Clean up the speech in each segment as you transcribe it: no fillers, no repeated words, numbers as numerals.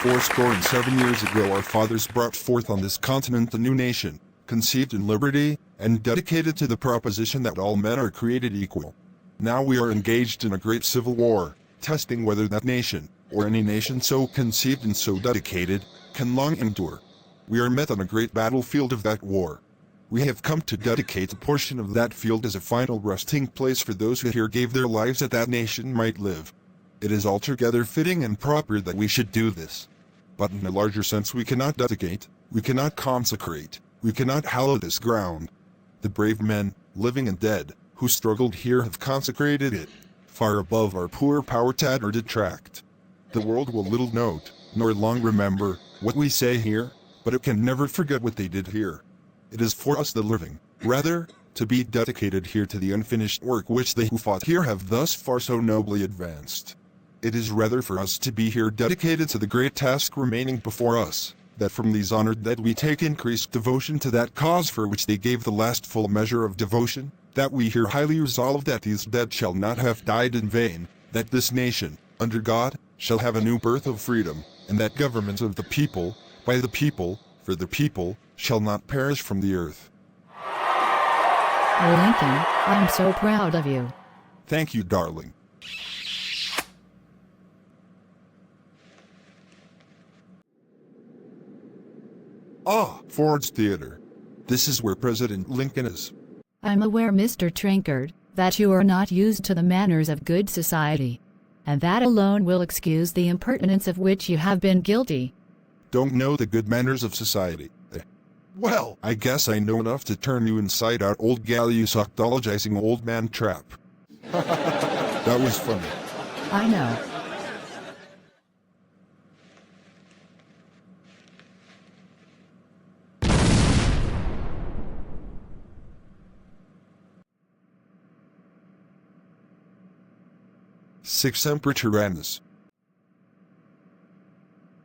407 years ago our fathers brought forth on this continent a new nation, conceived in liberty, and dedicated to the proposition that all men are created equal. Now we are engaged in a great civil war, testing whether that nation, or any nation so conceived and so dedicated, can long endure. We are met on a great battlefield of that war. We have come to dedicate a portion of that field as a final resting place for those who here gave their lives that that nation might live. It is altogether fitting and proper that we should do this. But in a larger sense we cannot dedicate, we cannot consecrate, we cannot hallow this ground. The brave men, living and dead, who struggled here have consecrated it, far above our poor power to add or detract. The world will little note, nor long remember, what we say here, but it can never forget what they did here. It is for us the living, rather, to be dedicated here to the unfinished work which they who fought here have thus far so nobly advanced. It is rather for us to be here dedicated to the great task remaining before us, that from these honored dead we take increased devotion to that cause for which they gave the last full measure of devotion, that we here highly resolve that these dead shall not have died in vain, that this nation, under God, shall have a new birth of freedom, and that government of the people, by the people, for the people, shall not perish from the earth. Lincoln, I'm so proud of you. Thank you, darling. Ah, Ford's Theater. This is where President Lincoln is. I'm aware, Mr. Trinkard, that you are not used to the manners of good society, and that alone will excuse the impertinence of which you have been guilty. Don't know the good manners of society. Well, I guess I know enough to turn you inside out, old gal, you sockdologizing old man trap. That was funny. I know. Six Emperor Tyrannus.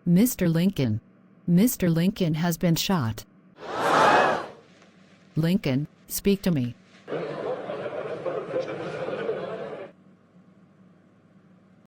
Mr. Lincoln. Mr. Lincoln has been shot. Lincoln, speak to me.